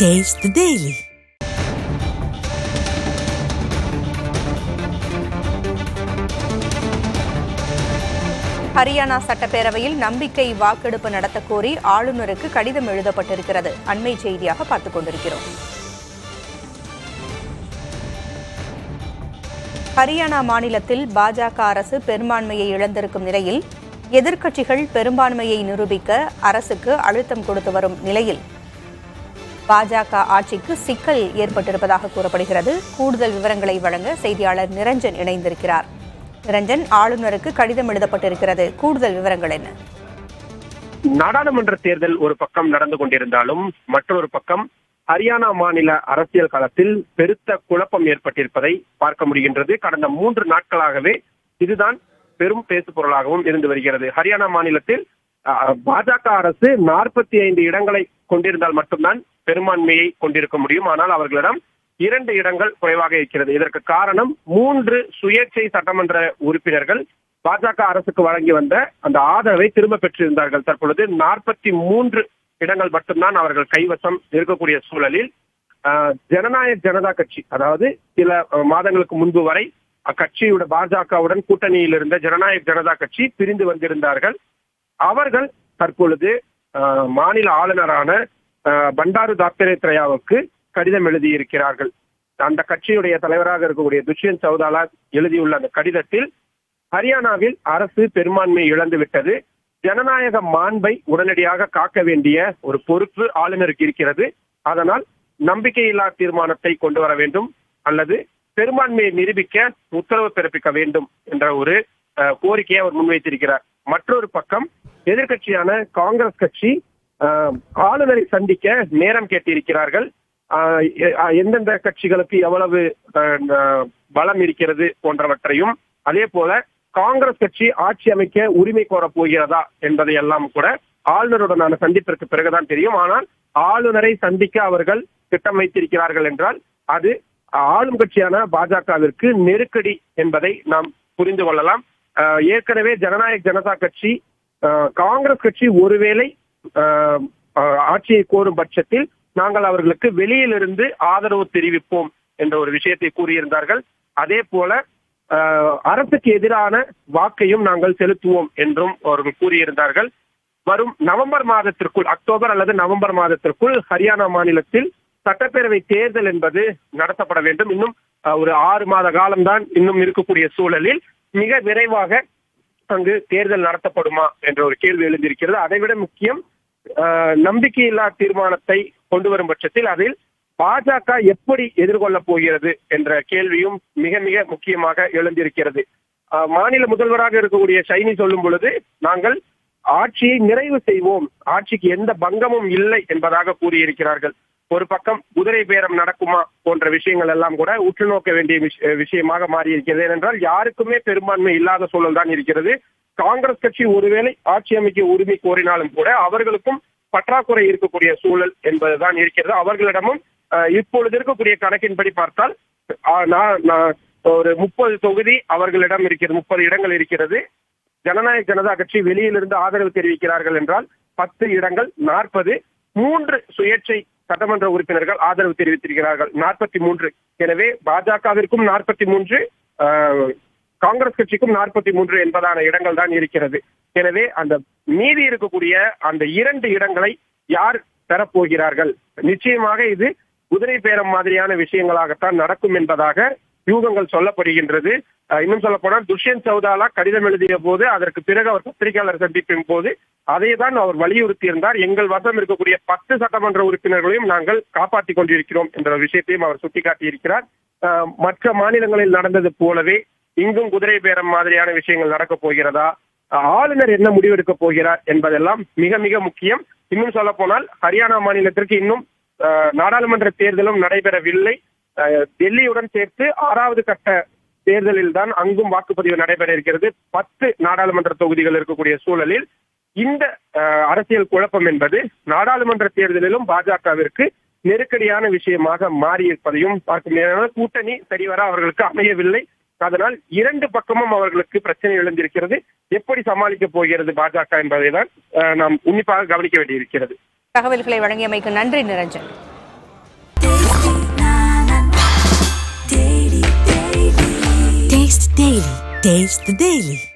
Taste the Daily. Haryana சட்டப்பேரவையில் நம்பிக்கை வாக்கெடுப்பு நடத்தக் கோரி ஆளுநருக்கு கடிதம் எழுதப்பட்டிருக்கிறது. அண்மை செய்தியாக பார்த்துக் கொண்டிருக்கிறோம். ஹரியானா மாநிலத்தில் பாஜக அரசு பெரும்பான்மையை இழந்திருக்கும் நிலையில் எதிர்க்கட்சிகள் பெரும்பான்மையை நிரூபிக்க அரசுக்கு அழுத்தம் கொடுத்து வரும் நிலையில் பாஜக ஆட்சிக்கு சிக்கல் ஏற்பட்டிருப்பதாக கூறப்படுகிறது. கூடுதல் விவரங்களை வழங்க செய்தியாளர் நிரஞ்சன் இணைந்திருக்கிறார். நிரஞ்சன், ஆளுநருக்கு கடிதம் எழுதப்பட்டிருக்கிறது. கூடுதல் விவரங்கள் என்ன? நாடாளுமன்ற தேர்தல் ஒரு பக்கம் நடந்து கொண்டிருந்தாலும் மற்றொரு பக்கம் ஹரியானா மாநில அரசியல் களத்தில் பெருத்த குழப்பம் ஏற்பட்டிருப்பதை பார்க்க முடிகின்றது. கடந்த 3 நாட்களாகவே இதுதான் பெரும் பேசு பொருளாகவும் இருந்து வருகிறது. ஹரியானா மாநிலத்தில் பாஜக அரசு 45 இடங்களை கொண்டிருந்தால் மட்டும்தான் பெரும்பான்மையை கொண்டிருக்க முடியும். ஆனால் அவர்களிடம் 2 இடங்கள் குறைவாக இருக்கிறது. இதற்கு காரணம் 3 சுயேட்சை சட்டமன்ற உறுப்பினர்கள் பாஜக அரசுக்கு வழங்கி வந்த அந்த ஆதரவை திரும்ப பெற்றிருந்தார்கள். தற்பொழுது 43 இடங்கள் மட்டும்தான் அவர்கள் கைவசம் இருக்கக்கூடிய சூழலில் ஜனநாயக ஜனதா கட்சி, அதாவது சில மாதங்களுக்கு முன்பு வரை அக்கட்சியுடன் பாஜகவுடன் கூட்டணியில் இருந்த ஜனநாயக ஜனதா கட்சி பிரிந்து வந்திருந்தார்கள். அவர்கள் தற்பொழுது மாநில ஆளுநரான பண்டாரு தத்தாத்ரேயாவுக்கு கடிதம் எழுதியிருக்கிறார்கள். அந்த கட்சியுடைய தலைவராக இருக்கக்கூடிய துஷ்யந்த் சௌதாலா எழுதியுள்ள அந்த கடிதத்தில் ஹரியானாவில் அரசு பெரும்பான்மையை இழந்துவிட்டது, ஜனநாயக மாண்பை உடனடியாக காக்க வேண்டிய ஒரு பொறுப்பு ஆளுநருக்கு இருக்கிறது, அதனால் நம்பிக்கையில்லா தீர்மானத்தை கொண்டு வர வேண்டும் அல்லது பெரும்பான்மையை நிரூபிக்க உத்தரவு பிறப்பிக்க வேண்டும் என்ற ஒரு கோரிக்கையை அவர் முன்வைத்திருக்கிறார். மற்றொரு பக்கம் எதிர்கட்சியான காங்கிரஸ் கட்சி ஆளுநரை சந்திக்க நேரம் கேட்டிருக்கிறார்கள். எந்தெந்த கட்சிகளுக்கு எவ்வளவு பலம் இருக்கிறது போன்றவற்றையும், அதே போல காங்கிரஸ் கட்சி ஆட்சி அமைக்க உரிமை கோரப் போகிறதா என்பதை எல்லாம் கூட ஆளுநருடனான சந்திப்பிற்கு பிறகுதான் தெரியும். ஆனால் ஆளுநரை சந்திக்க அவர்கள் திட்டம் வைத்திருக்கிறார்கள் என்றால் அது ஆளும் கட்சியான பாஜகவிற்கு நெருக்கடி என்பதை நாம் புரிந்து கொள்ளலாம். ஏற்கனவே ஜனநாயக ஜனதா கட்சி காங்கிரஸ் கட்சி ஒருவேளை ஆட்சியை கோரும் பட்சத்தில் நாங்கள் அவர்களுக்கு வெளியிலிருந்து ஆதரவு தெரிவிப்போம் என்ற ஒரு விஷயத்தை கூறியிருந்தார்கள். அதே போல அரசுக்கு எதிரான வாக்கையும் நாங்கள் செலுத்துவோம் என்றும் அவர்கள் கூறியிருந்தார்கள். வரும் நவம்பர் மாதத்திற்குள், அக்டோபர் அல்லது நவம்பர் மாதத்திற்குள் ஹரியானா மாநிலத்தில் சட்டப்பேரவை தேர்தல் என்பது நடத்தப்பட வேண்டும். இன்னும் ஒரு 6 மாத காலம்தான் இன்னும் இருக்கக்கூடிய சூழலில் மிக விரைவாக அங்கு தேர்தல் நடத்தப்படுமா என்ற ஒரு கேள்வி எழுந்திருக்கிறது. அதைவிட முக்கியம், நம்பிக்கையில்லா தீர்மானத்தை கொண்டு வரும் பட்சத்தில் அதில் பாஜக எப்படி எதிர்கொள்ளப் போகிறது என்ற கேள்வியும் மிக மிக முக்கியமாக எழுந்திருக்கிறது. மாநில முதல்வராக இருக்கக்கூடிய ஷைனி சொல்லும் பொழுது நாங்கள் ஆட்சியை நிறைவு செய்வோம், ஆட்சிக்கு எந்த பங்கமும் இல்லை என்பதாக கூறியிருக்கிறார்கள். ஒரு பக்கம் குதிரை பேரம் நடக்குமா போன்ற விஷயங்கள் எல்லாம் கூட உற்று நோக்க வேண்டிய விஷயமாக மாறி இருக்கிறது. ஏனென்றால் யாருக்குமே பெரும்பான்மை இல்லாத சூழல் தான் இருக்கிறது. காங்கிரஸ் கட்சி ஒருவேளை ஆட்சி அமைக்க உரிமை கோரினாலும் கூட அவர்களுக்கும் பற்றாக்குறை இருக்கக்கூடிய சூழல் என்பதுதான் இருக்கிறது. அவர்களிடமும் இப்பொழுது இருக்கக்கூடிய கணக்கின்படி பார்த்தால் ஒரு 30 தொகுதி அவர்களிடம் இருக்கிறது, 30 இடங்கள் இருக்கிறது. ஜனநாயக ஜனதா கட்சி வெளியிலிருந்து ஆதரவு தெரிவிக்கிறார்கள் என்றால் 10 இடங்கள் 40, 3 சுயேட்சை சட்டமன்ற உறுப்பினர்கள் ஆதரவு தெரிவித்திருக்கிறார்கள், 43. எனவே பாஜகவிற்கும் 43, காங்கிரஸ் கட்சிக்கும் 43 என்பதான இடங்கள் தான் இருக்கிறது. எனவே அந்த மீதி இருக்கக்கூடிய அந்த 2 இடங்களை யார் பெறப்போகிறார்கள்? நிச்சயமாக இது குதிரை பேரம் மாதிரியான விஷயங்களாகத்தான் நடக்கும் என்பதாக யூகங்கள் சொல்லப்படுகின்றது. இன்னும் சொல்ல போனால் துஷ்யந்த் சௌதாலா கடிதம் எழுதிய போது, அதற்கு பிறகு அவர் பத்திரிகையாளர் சந்திப்பின் போது அதை தான் அவர் வலியுறுத்தி இருந்தார். எங்கள் வசம் இருக்கக்கூடிய 10 சட்டமன்ற உறுப்பினர்களையும் நாங்கள் காப்பாற்றிக் கொண்டிருக்கிறோம் என்ற விஷயத்தையும் அவர் சுட்டிக்காட்டியிருக்கிறார். மற்ற மாநிலங்களில் நடந்தது போலவே இங்கும் குதிரை பேரம் மாதிரியான விஷயங்கள் நடக்கப் போகிறதா, ஆளுநர் என்ன முடிவெடுக்க போகிறார் என்பதெல்லாம் மிக மிக முக்கியம். இன்னும் சொல்ல போனால் ஹரியானா மாநிலத்திற்கு இன்னும் நாடாளுமன்ற தேர்தலும் நடைபெறவில்லை. டெல்லியுடன் சேர்த்து 6வது கட்ட தேர்தலில் தான் அங்கும் வாக்குப்பதிவு நடைபெற இருக்கிறது. 10 நாடாளுமன்ற தொகுதிகள் இருக்கக்கூடிய சூழலில் இந்த அரசியல் குழப்பம் என்பது நாடாளுமன்ற தேர்தலிலும் பாஜகவிற்கு நெருக்கடியான விஷயமாக மாறியிருப்பதையும் பார்க்கும். கூட்டணி சரிவர அவர்களுக்கு அமையவில்லை. அதனால் 2 பக்கமும் அவர்களுக்கு பிரச்சனை எழுந்திருக்கிறது. எப்படி சமாளிக்க போகிறது பாஜக என்பதை தான் நாம் உன்னிப்பாக கவனிக்க வேண்டியிருக்கிறது. தகவல்களை வழங்கியமைக்கு நன்றி Niranjan. Daily. Taste the Daily.